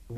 Hey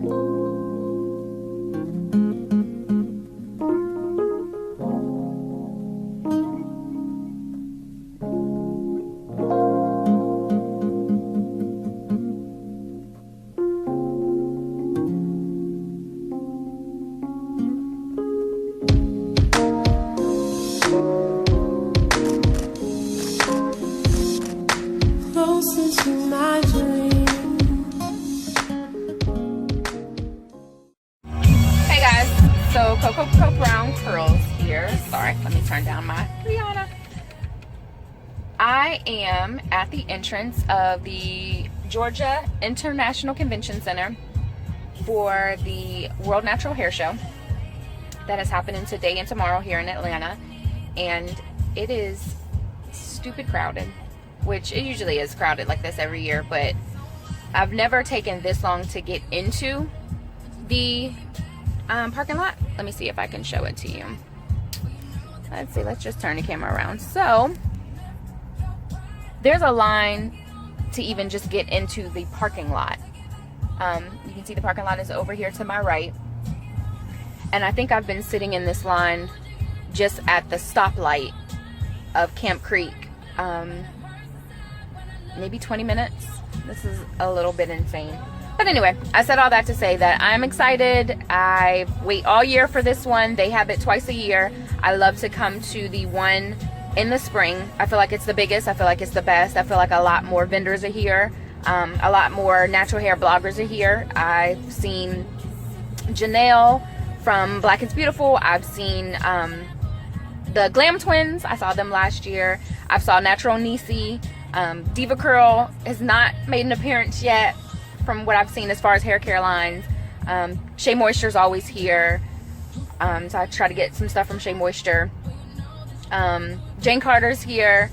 guys, so Cocoa Brown Curls here. Sorry, let me turn down my Rihanna. I am at the entrance of the Georgia International Convention Center for the World Natural Hair Show that is happening today and tomorrow here in Atlanta, and it is stupid crowded, which it usually is crowded like this every year, but I've never taken this long to get into the parking lot. Let me see if I can show it to you. Let's see, let's just turn the camera around. So there's a line to even just get into the parking lot. You can see the parking lot is over here to my right, and I think I've been sitting in this line just at the stoplight of Camp Creek maybe 20 minutes. This is a little bit insane. But anyway, I said all that to say that I'm excited. I wait all year for this one. They have it twice a year. I love to come to the one in the spring. I feel like it's the biggest. I feel like it's the best. I feel like a lot more vendors are here. A lot more natural hair bloggers are here. I've seen Janelle from Black is Beautiful. I've seen the Glam Twins. I saw them last year. I saw Natural Nisi. Diva Curl has not made an appearance yet from what I've seen as far as hair care lines. Shea Moisture is always here, so I try to get some stuff from Shea Moisture. Jane Carter's here.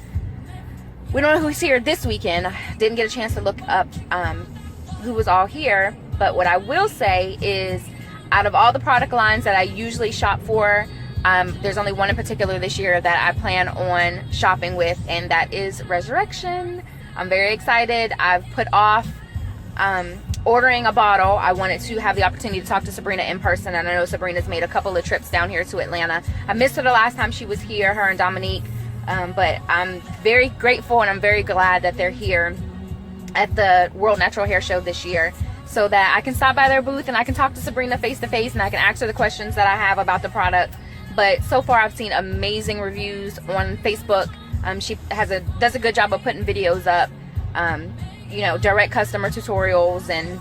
We don't know who's here this weekend. I didn't get a chance to look up who was all here, but what I will say is out of all the product lines that I usually shop for, there's only one in particular this year that I plan on shopping with, and that is Resurrection. I'm very excited. I've put off ordering a bottle. I wanted to have the opportunity to talk to Sabrina in person, and I know Sabrina's made a couple of trips down here to Atlanta. I missed her the last time she was here, her and Dominique, but I'm very grateful and I'm very glad that they're here at the World Natural Hair Show this year, so that I can stop by their booth and I can talk to Sabrina face to face and I can ask her the questions that I have about the product. But so far I've seen amazing reviews on Facebook. She does a good job of putting videos up, you know, direct customer tutorials and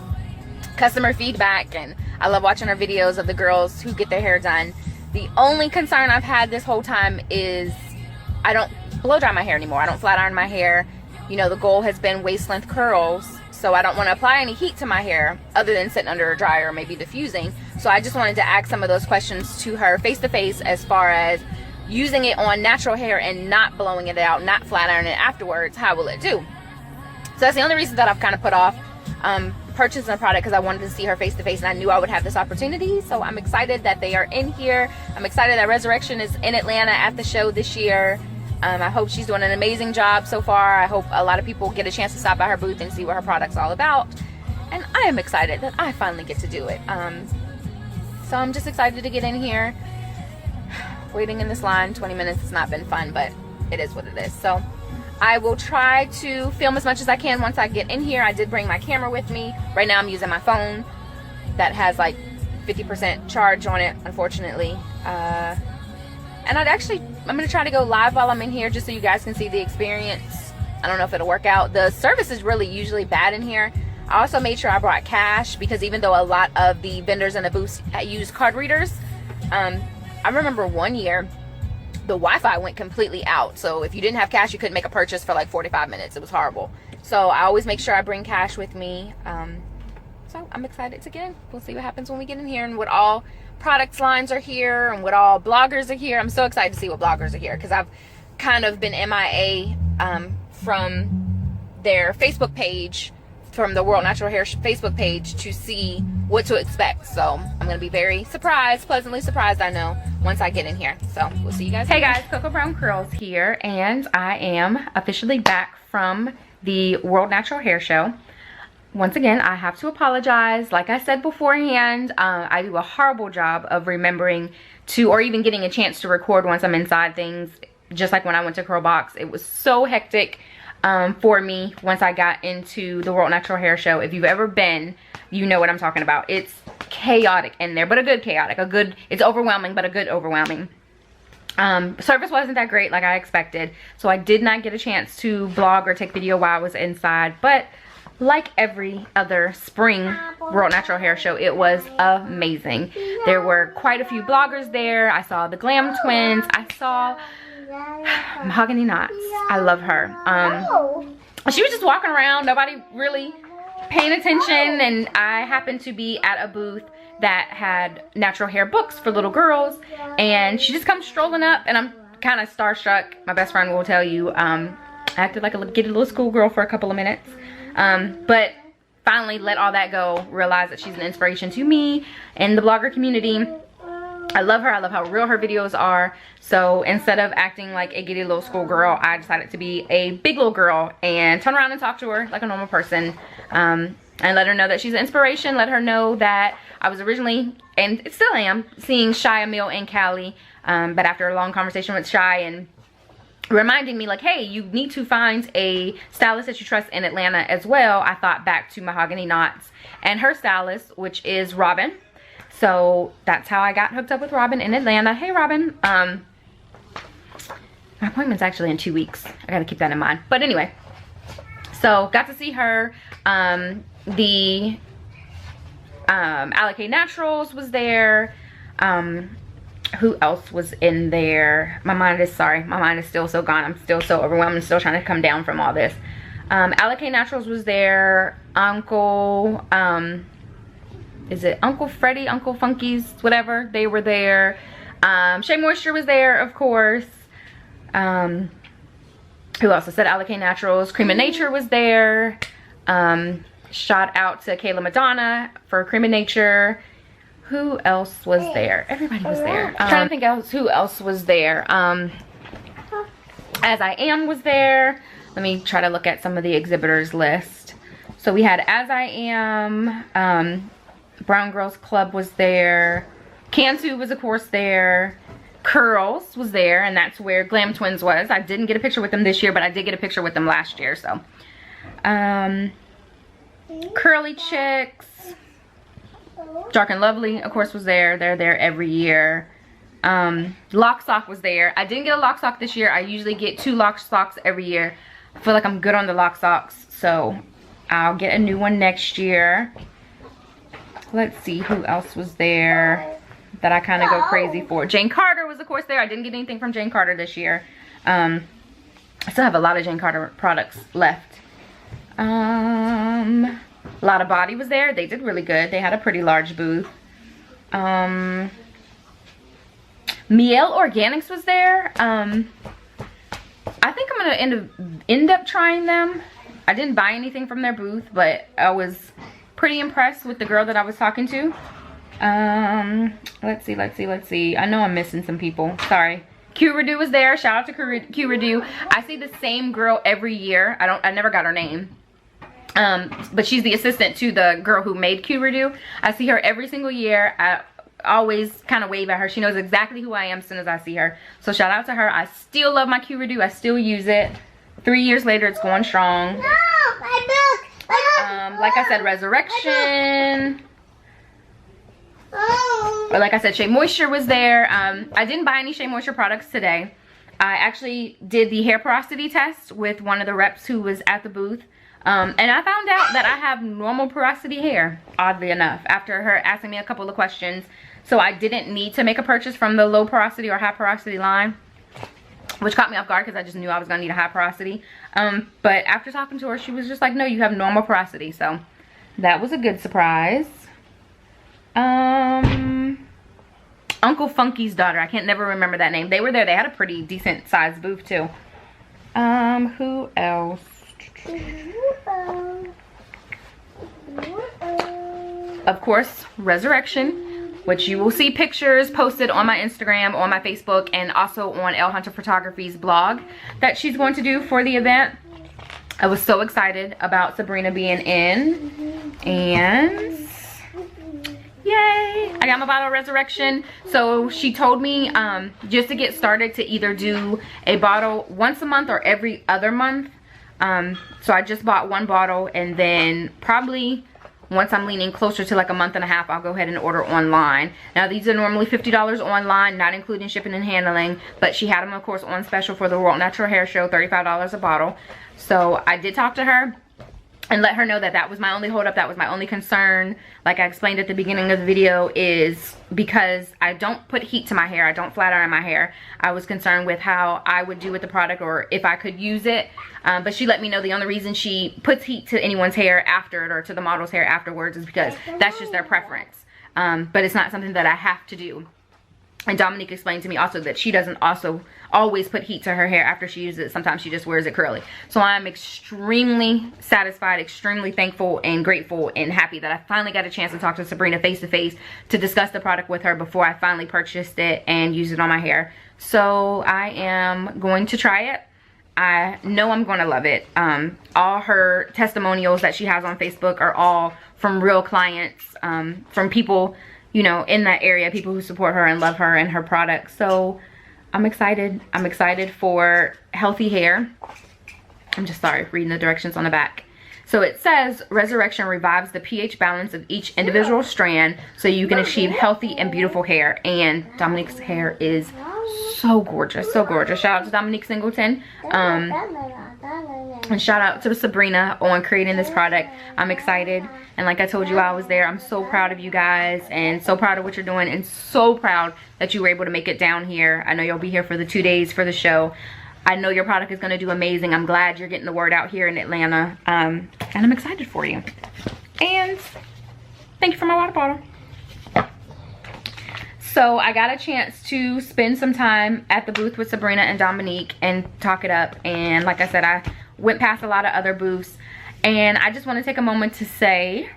customer feedback, and I love watching her videos of the girls who get their hair done. The only concern I've had this whole time is I don't blow dry my hair anymore. I don't flat iron my hair. You know, the goal has been waist length curls, so I don't want to apply any heat to my hair other than sitting under a dryer or maybe diffusing. So I just wanted to ask some of those questions to her face to face as far as using it on natural hair and not blowing it out, not flat ironing it afterwards. How will it do? So that's the only reason that I've kind of put off purchasing a product, because I wanted to see her face to face and I knew I would have this opportunity. So I'm excited that they are in here. I'm excited that Resurrection is in Atlanta at the show this year. I hope she's doing an amazing job so far. I hope a lot of people get a chance to stop by her booth and see what her product's all about. And I am excited that I finally get to do it. So I'm just excited to get in here. Waiting in this line 20 minutes has not been fun, but it is what it is. So I will try to film as much as I can once I get in here. I did bring my camera with me. Right now I'm using my phone that has like 50% charge on it, unfortunately. And I'm going to try to go live while I'm in here just so you guys can see the experience. I don't know if it'll work out. The service is really usually bad in here. I also made sure I brought cash, because even though a lot of the vendors in the booths use card readers, I remember one year the Wi-Fi went completely out. So if you didn't have cash, you couldn't make a purchase for like 45 minutes. It was horrible. So I always make sure I bring cash with me. So I'm excited to get in. We'll see what happens when we get in here and what all products lines are here and what all bloggers are here. I'm so excited to see what bloggers are here, because I've kind of been MIA from their Facebook page, from the World Natural Hair Facebook page, to see what to expect. So I'm going to be very surprised, pleasantly surprised, I know, once I get in here. So we'll see you guys. Hey guys, Cocoa Brown Curls here, and I am officially back from the World Natural Hair Show. once again, I have to apologize. Like I said beforehand, I do a horrible job of remembering to, or even getting a chance to record once I'm inside things. Just like when I went to Curl Box, it was so hectic for me once I got into the World Natural Hair Show. If you've ever been, you know what I'm talking about. It's chaotic in there, but a good chaotic. It's overwhelming, but a good overwhelming. Service wasn't that great like I expected, so I did not get a chance to vlog or take video while I was inside. But like every other spring World Natural Hair Show, it was amazing. There were quite a few bloggers there. I saw the Glam Twins. I saw Mahogany Knots. I love her. She was just walking around, nobody really paying attention, and I happened to be at a booth that had natural hair books for little girls, and she just comes strolling up, and I'm kind of starstruck. My best friend will tell you, I acted like a giddy little schoolgirl for a couple of minutes. But finally let all that go, realize that she's an inspiration to me and the blogger community. I love her. I love how real her videos are. So instead of acting like a giddy little schoolgirl, I decided to be a big little girl and turn around and talk to her like a normal person. And let her know that she's an inspiration. Let her know that I was originally, and still am, seeing Shy, Emil, and Callie. But after a long conversation with Shy and reminding me like, hey, you need to find a stylist that you trust in Atlanta as well, I thought back to Mahogany Knots and her stylist, which is Robin. So that's how I got hooked up with Robin in Atlanta. Hey, Robin. My appointment's actually in 2 weeks. I gotta keep that in mind. But anyway, so got to see her. The Alec Naturals was there. Who else was in there? My mind is still so gone. I'm still so overwhelmed. I'm still trying to come down from all this. Alec Naturals was there. Uncle, is it Uncle Freddie, Uncle Funky's, whatever, they were there. Shea Moisture was there, of course. Who else? I said Alec Naturals. Cream of Nature was there. Shout out to Kayla Madonna for Cream of Nature. Who else was there? Everybody was there. I'm trying to think else who else was there. As I Am was there. Let me try to look at some of the exhibitors list. So we had As I Am, Brown Girls Club was there. Cantu was of course there. Curls was there, and that's where Glam Twins was. I didn't get a picture with them this year, but I did get a picture with them last year. So Curly Chicks, Dark and Lovely of course was there. They're there every year. Lock Sock was there. I didn't get a Lock Sock this year. I usually get 2 Lock Socks every year. I feel like I'm good on the Lock Socks, so I'll get a new one next year. Let's see who else was there that I kind of go crazy for. Jane Carter was of course there. I didn't get anything from Jane Carter this year. I still have a lot of Jane Carter products left. A lot of Body was there. They did really good. They had a pretty large booth. Miel Organics was there. I think I'm gonna end up trying them. I didn't buy anything from their booth, but I was pretty impressed with the girl that I was talking to. Let's see. I know I'm missing some people. Sorry. Q Redo was there. Shout out to Q Redo. I see the same girl every year. I never got her name. But she's the assistant to the girl who made Q Redo. I see her every single year. I always kind of wave at her. She knows exactly who I am as soon as I see her. So shout out to her. I still love my Q Redo. I still use it. 3 years later, it's going strong. No, my book. Like I said, Resurrection. Or like I said, Shea Moisture was there. I didn't buy any Shea Moisture products today. I actually did the hair porosity test with one of the reps who was at the booth. And I found out that I have normal porosity hair, oddly enough, after her asking me a couple of questions. So I didn't need to make a purchase from the low porosity or high porosity line, which caught me off guard because I just knew I was going to need a high porosity. But after talking to her, she was just like, no, you have normal porosity. So that was a good surprise. Uncle Funky's daughter. I can't never remember that name. They were there. They had a pretty decent sized booth too. Who else? Of course, Resurrection, which you will see pictures posted on my Instagram, on my Facebook, and also on Elle Hunter Photography's blog that she's going to do for the event. I was so excited about Sabrina being in, and yay, I got my bottle of Resurrection. So she told me just to get started to either do a bottle once a month or every other month. So I just bought one bottle, and then probably once I'm leaning closer to like a month and a half, I'll go ahead and order online. Now these are normally $50 online, not including shipping and handling, but she had them of course on special for the World Natural Hair Show, $35 a bottle. So I did talk to her and let her know that that was my only hold up, that was my only concern. Like I explained at the beginning of the video, is because I don't put heat to my hair, I don't flat iron my hair. I was concerned with how I would do with the product or if I could use it. But she let me know the only reason she puts heat to anyone's hair after it, or to the model's hair afterwards, is because that's just their preference. But it's not something that I have to do. And Dominique explained to me also that she doesn't also always put heat to her hair after she uses it. Sometimes she just wears it curly. So I'm extremely satisfied, extremely thankful and grateful and happy that I finally got a chance to talk to Sabrina face to face to discuss the product with her before I finally purchased it and used it on my hair. So I am going to try it. I know I'm going to love it. All her testimonials that she has on Facebook are all from real clients, from people, you know, in that area, people who support her and love her and her products. So I'm excited. I'm excited for healthy hair. I'm just sorry, reading the directions on the back. So it says Resurrection revives the pH balance of each individual strand so you can achieve healthy and beautiful hair. And Dominique's hair is so gorgeous, so gorgeous. Shout out to Dominique Singleton. And shout out to Sabrina on creating this product. I'm excited, and like I told you, I was there. I'm so proud of you guys and so proud of what you're doing, and so proud that you were able to make it down here. I know you'll be here for the 2 days for the show. I know your product is going to do amazing. I'm glad you're getting the word out here in Atlanta, and I'm excited for you. And thank you for my water bottle. So I got a chance to spend some time at the booth with Sabrina and Dominique and talk it up. And like I said, I went past a lot of other booths. And I just want to take a moment to say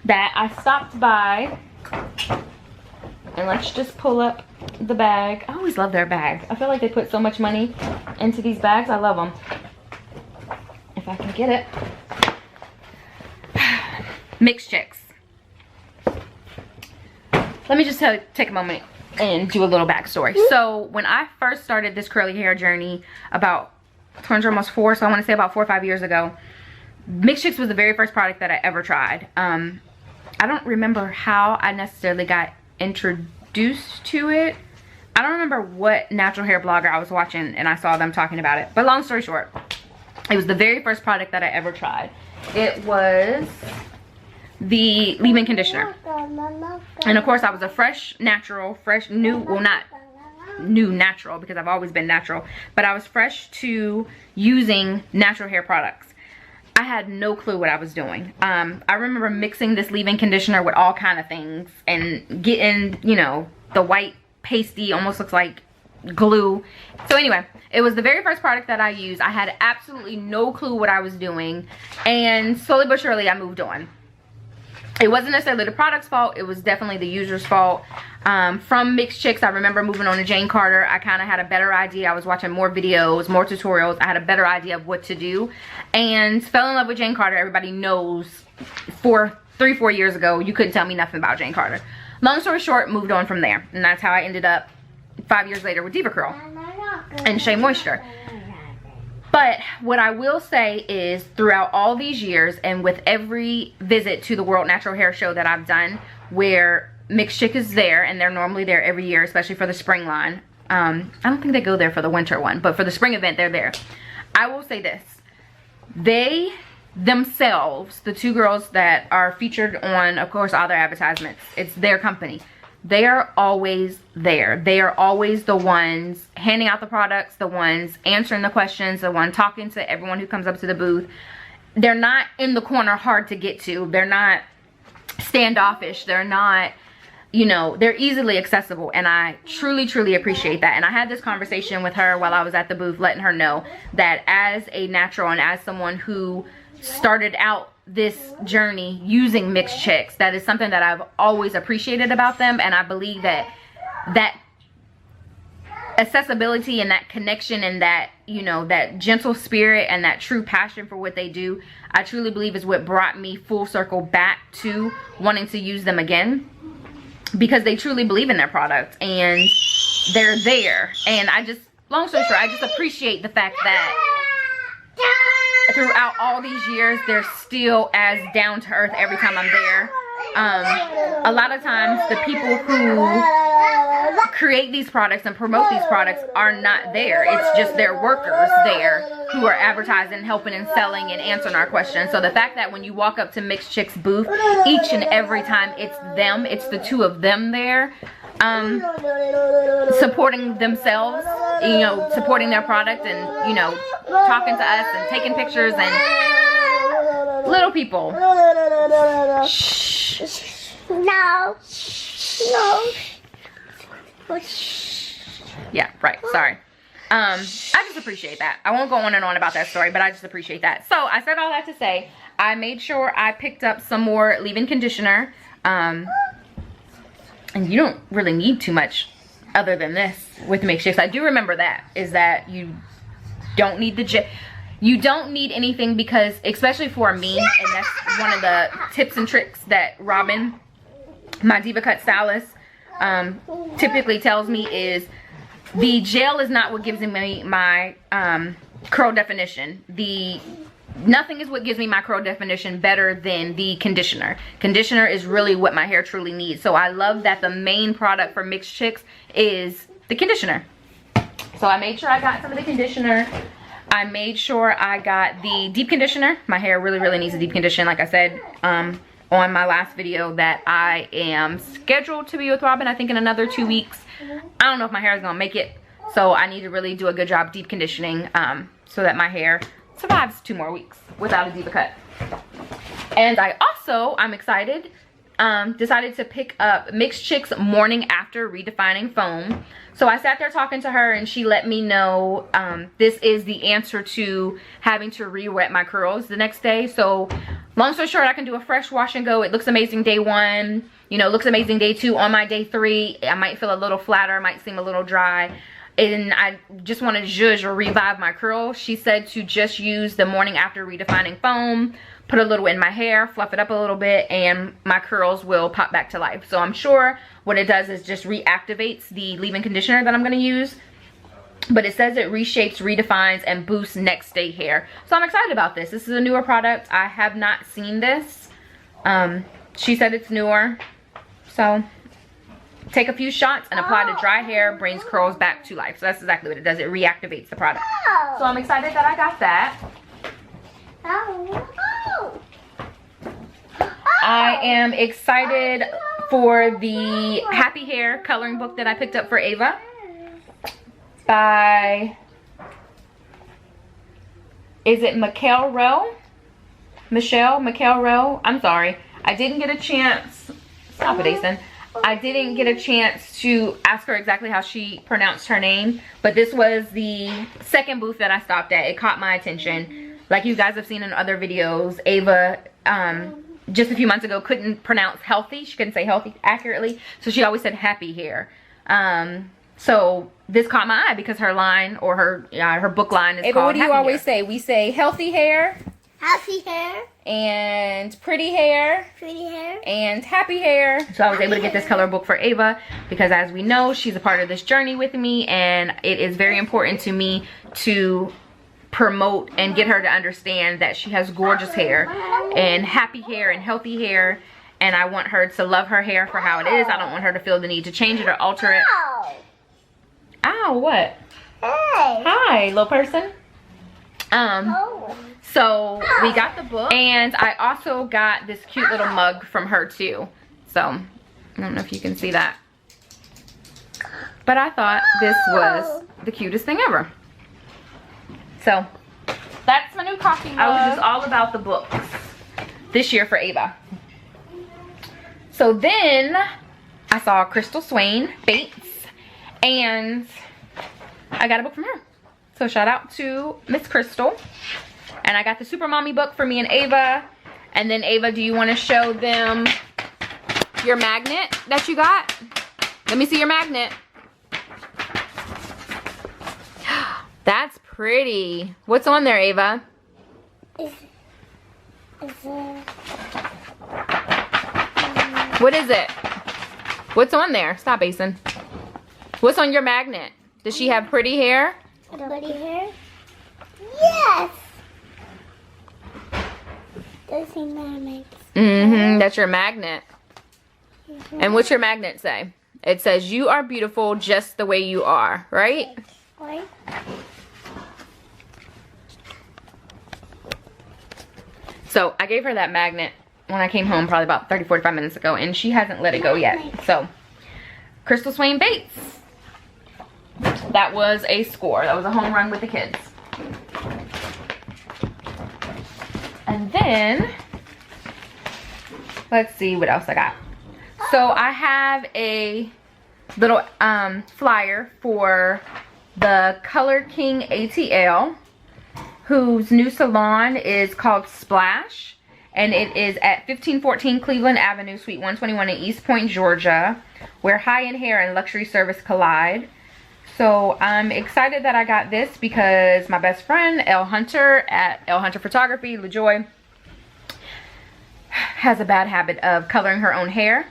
that I stopped by. And let's just pull up the bag. I always love their bags. I feel like they put so much money into these bags. I love them. If I can get it. Mixed Chicks. Let me just take a moment and do a little backstory. So when I first started this curly hair journey about, turns almost 4, so I want to say about 4 or 5 years ago, Mixed Chicks was the very first product that I ever tried. I don't remember how I necessarily got introduced to it. I don't remember what natural hair blogger I was watching and I saw them talking about it. But long story short, it was the very first product that I ever tried. It was the leave-in conditioner. And of course I was a fresh natural, fresh new, well not new natural because I've always been natural, but I was fresh to using natural hair products. I had no clue what I was doing. I remember mixing this leave-in conditioner with all kind of things and getting, you know, the white pasty, almost looks like glue. So anyway, it was the very first product that I used. I had absolutely no clue what I was doing, and slowly but surely I moved on. It wasn't necessarily the product's fault, it was definitely the user's fault. From Mixed Chicks, I remember moving on to Jane Carter. I kind of had a better idea. I was watching more videos, more tutorials. I had a better idea of what to do and fell in love with Jane Carter. Everybody knows 3-4 years ago, you couldn't tell me nothing about Jane Carter. Long story short, moved on from there. And that's how I ended up 5 years later with Diva Curl and Shea Moisture. But what I will say is throughout all these years and with every visit to the World Natural Hair Show that I've done where Mixed Chick is there, and they're normally there every year, especially for the spring line. I don't think they go there for the winter one, but for the spring event, they're there. I will say this. They themselves, the 2 girls that are featured on, of course, all their advertisements, it's their company. They are always there. They are always the ones handing out the products, the ones answering the questions, the one talking to everyone who comes up to the booth. They're not in the corner hard to get to. They're not standoffish. They're not, you know, they're easily accessible, and I truly, truly appreciate that. And I had this conversation with her while I was at the booth, letting her know that as a natural and as someone who started out this journey using Mixed Chicks, that is something that I've always appreciated about them, and I believe that accessibility and that connection and that, you know, that gentle spirit and that true passion for what they do, I truly believe is what brought me full circle back to wanting to use them again, because they truly believe in their product and they're there. And I just, long story short, I just appreciate the fact that throughout all these years, they're still as down to earth every time I'm there. A lot of times the people who create these products and promote these products are not there. It's just their workers there who are advertising, helping and selling and answering our questions. So the fact that when you walk up to Mixed Chicks booth, each and every time it's them, it's the two of them there, supporting themselves, you know, supporting their product and, you know, talking to us and taking pictures and little people. Shh. No. Yeah, right, sorry. I just appreciate that. I won't go on and on about that story, but I just appreciate that. So I said all that to say, I made sure I picked up some more leave-in conditioner. And you don't really need too much other than this with Mixed Chicks. I do remember that, is that you don't need you don't need anything, because especially for me, and that's one of the tips and tricks that Robin, my Diva Cut stylist, typically tells me, is the gel is not what gives me my curl definition. Nothing is what gives me my curl definition better than the conditioner. Conditioner is really what my hair truly needs. So I love that the main product for Mixed Chicks is the conditioner. So I made sure I got some of the conditioner. I made sure I got the deep conditioner. My hair really needs a deep condition. Like I said on my last video, that I am scheduled to be with Robin, I think in another 2 weeks. I don't know if my hair is gonna make it, so I need to really do a good job deep conditioning so that my hair survives 2 more weeks without a Diva Cut. And I'm excited, decided to pick up Mixed Chicks Morning After Redefining Foam. So I sat there talking to her and she let me know this is the answer to having to re-wet my curls the next day. So long story short, I can do a fresh wash and go. It looks amazing day 1, you know, looks amazing day 2. On my day 3, I might feel a little flatter, might seem a little dry, and I just want to zhuzh or revive my curls. She said to just use the Morning After Redefining Foam, put a little in my hair, fluff it up a little bit, and my curls will pop back to life. So I'm sure what it does is just reactivates the leave-in conditioner that I'm going to use. But it says it reshapes, redefines, and boosts next day hair. So I'm excited about this. This is a newer product. I have not seen this. She said it's newer. So take a few shots and apply to dry hair, brings curls back to life. So that's exactly what it does. It reactivates the product. So I'm excited that I got that. I am excited for the Happy Hair coloring book that I picked up for Ava by, is it Michelle Rowe? Michelle Rowe? I'm sorry. I didn't get a chance. Stop it, Asen. I didn't get a chance to ask her exactly how she pronounced her name, but this was the second booth that I stopped at. It caught my attention. Like you guys have seen in other videos, Ava, just a few months ago, couldn't pronounce healthy. She couldn't say healthy accurately, so she always said happy hair. So this caught my eye because her line, or her book line, is Ava, called what do you Happy always Hair. say? We say healthy hair, Happy hair, and pretty hair, and happy hair. So I was able to get this color book for Ava because, as we know, she's a part of this journey with me, and it is very important to me to promote and get her to understand that she has gorgeous hair and happy hair and healthy hair, and I want her to love her hair for how it is. I don't want her to feel the need to change it or alter it. Ow, what? Hey. Hi, little person. So we got the book, and I also got this cute little mug from her too. So I don't know if you can see that, but I thought this was the cutest thing ever. So that's my new coffee mug. I was just all about the books this year for Ava. So then I saw Crystal Swain Bates, and I got a book from her. So shout out to Miss Crystal. And I got the Super Mommy book for me and Ava. And then Ava, do you want to show them your magnet that you got? Let me see your magnet. That's pretty. What's on there, Ava? What is it? What's on there? Stop, Asen. What's on your magnet? Does she have pretty hair? Pretty hair? Yes! Those are magnets. Mm-hmm. That's your magnet. And what's your magnet say? It says, you are beautiful just the way you are, right? Right. So I gave her that magnet when I came home probably about 30-45 minutes ago, and she hasn't let it go yet. So Crystal Swain Bates, that was a score. That was a home run with the kids. And then let's see what else I got. So I have a little flyer for the Color King ATL, whose new salon is called Splash, and it is at 1514 Cleveland Avenue, Suite 121 in East Point, Georgia, where high-end hair and luxury service collide. So I'm excited that I got this because my best friend, Elle Hunter at Elle Hunter Photography, LaJoy, has a bad habit of coloring her own hair.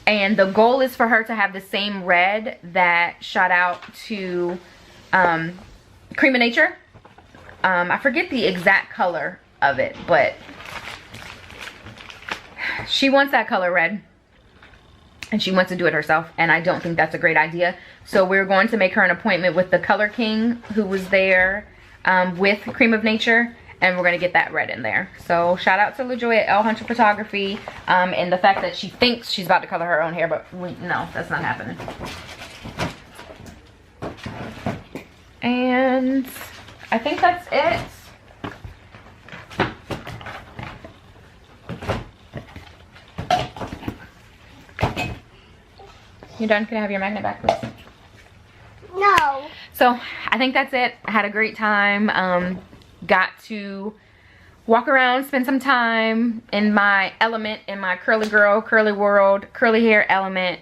And the goal is for her to have the same red that shot out to Cream of Nature. I forget the exact color of it, but she wants that color red. And she wants to do it herself, and I don't think that's a great idea. So we're going to make her an appointment with the Color King, who was there with Cream of Nature, and we're going to get that red in there. So shout out to LaJoy at Elle Hunter Photography, and the fact that she thinks she's about to color her own hair, but no, that's not happening. And I think that's it. You done? Can I have your magnet back, please? No. So I think that's it. I had a great time. Got to walk around, spend some time in my element, in my curly girl, curly world, curly hair element.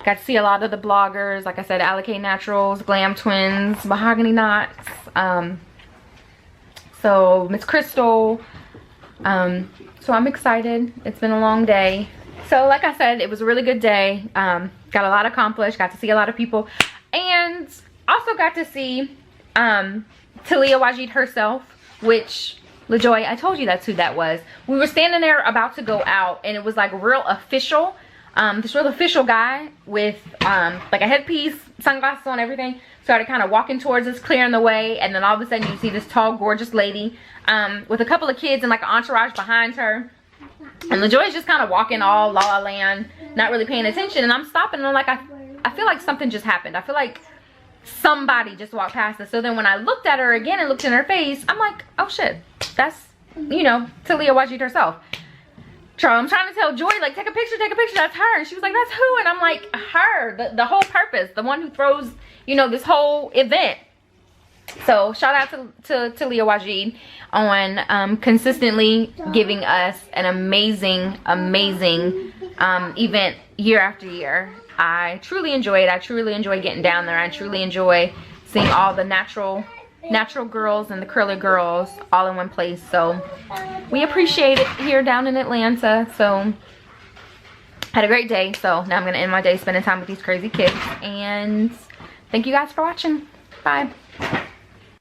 Got to see a lot of the bloggers, like I said, Allocate Naturals, Glam Twins, Mahogany Knots, so Miss Crystal. So I'm excited. It's been a long day. So like I said, it was a really good day. Got a lot accomplished, got to see a lot of people, and also got to see Taliah Waajid herself, which, LaJoy, I told you that's who that was. We were standing there about to go out, and it was like real official. This real official guy with like a headpiece, sunglasses on, everything, started kind of walking towards us, clearing the way, and then all of a sudden you see this tall, gorgeous lady with a couple of kids and like an entourage behind her. And LaJoy's just kind of walking all La La Land, not really paying attention. And I'm stopping and I'm like, I feel like something just happened. I feel like somebody just walked past us. So then when I looked at her again and looked in her face, I'm like, oh shit, that's, you know, Taliah Waajid herself. I'm trying to tell Joy, like, take a picture, that's her. And she was like, that's who? And I'm like, her, the whole purpose, the one who throws, you know, this whole event. So shout out to Taliah Waajid on consistently giving us an amazing event year after year. I truly enjoy it. I truly enjoy getting down there. I truly enjoy seeing all the natural girls and the curly girls all in one place. So we appreciate it here down in Atlanta. So had a great day. So now I'm going to end my day spending time with these crazy kids. And thank you guys for watching. Bye.